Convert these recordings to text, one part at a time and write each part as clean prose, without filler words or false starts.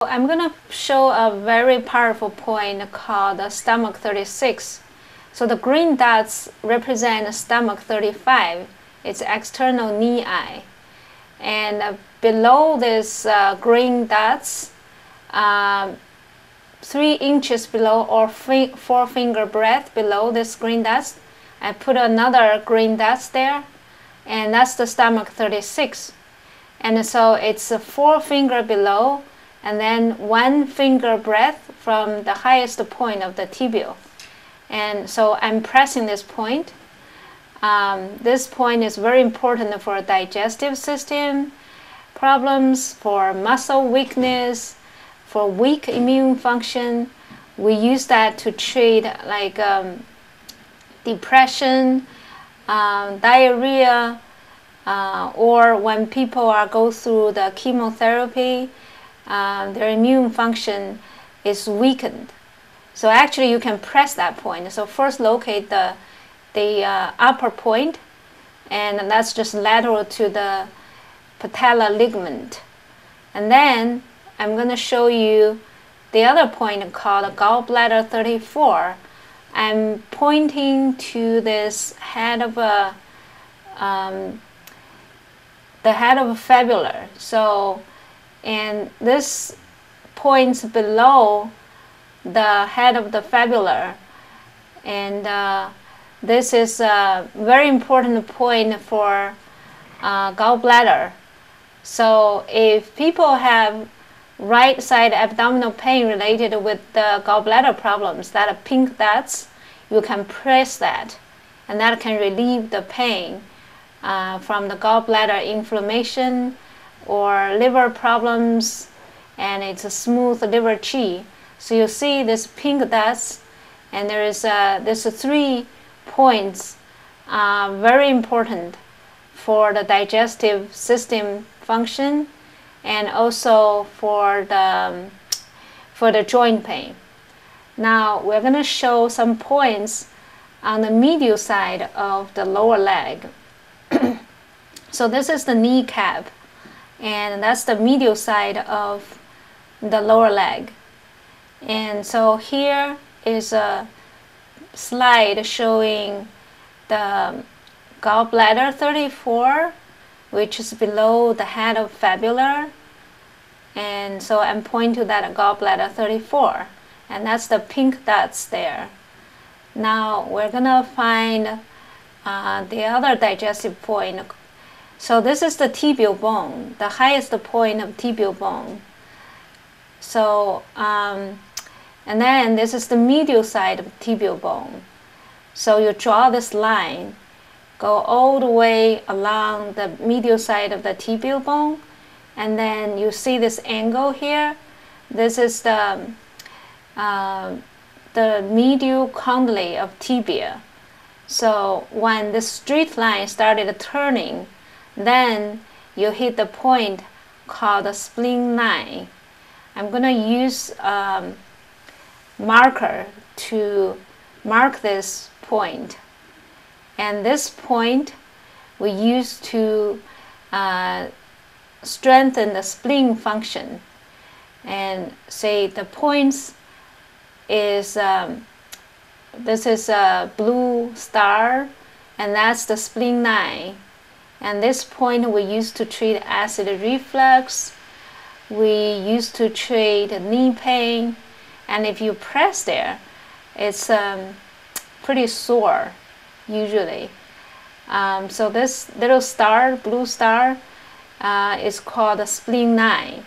I'm going to show a very powerful point called stomach 36. So the green dots represent stomach 35. It's external knee-eye. And below this green dots, 3 inches below or 4 finger breadth below this green dots, I put another green dots there, and that's the stomach 36. And so it's 4 finger below, and then 1 finger breadth from the highest point of the tibial. And so I'm pressing this point. This point is very important for digestive system problems, for muscle weakness, for weak immune function. We use that to treat like depression, diarrhea, or when people go through the chemotherapy, their immune function is weakened. So actually you can press that point. So first locate the upper point, and that's just lateral to the patellar ligament. And then I'm going to show you the other point called gallbladder 34. I'm pointing to this head of the head of a fibula. So, and this points below the head of the fibula, and this is a very important point for gallbladder. So if people have right side abdominal pain related with the gallbladder problems, that are pink dots, you can press that, and that can relieve the pain from the gallbladder inflammation or liver problems, and it's a smooth liver qi. So you see this pink dots, and there's 3 points very important for the digestive system function, and also for the joint pain. Now we're going to show some points on the medial side of the lower leg. So this is the kneecap, and that's the medial side of the lower leg. And so here is a slide showing the gallbladder 34, which is below the head of fibula. And so I'm pointing to that gallbladder 34, and that's the pink dots there. Now we're gonna find the other digestive point. So this is the tibial bone, the highest point of tibial bone. So and then this is the medial side of tibial bone. So you draw this line, go all the way along the medial side of the tibial bone, and then you see this angle here. This is the medial condyle of tibia. So when the straight line started turning, then you hit the point called the spleen 9. I'm going to use marker to mark this point, and this point we use to strengthen the spleen function. And say the points is this is a blue star, and that's the spleen 9. And this point we used to treat acid reflux, we used to treat knee pain, and if you press there, it's pretty sore usually. So this little star, blue star, is called the spleen 9.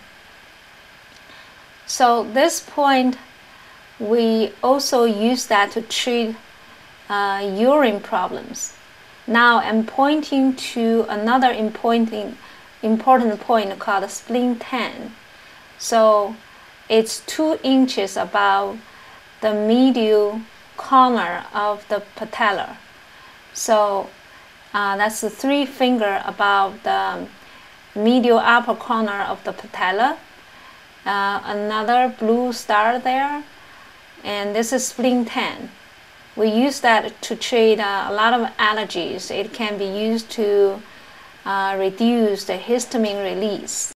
So this point, we also use that to treat urine problems. Now I'm pointing to another important point called the spleen 10. So it's 2 inches above the medial corner of the patella. So that's the 3 finger above the medial upper corner of the patella. Another blue star there, and this is spleen 10. We use that to treat a lot of allergies. It can be used to reduce the histamine release.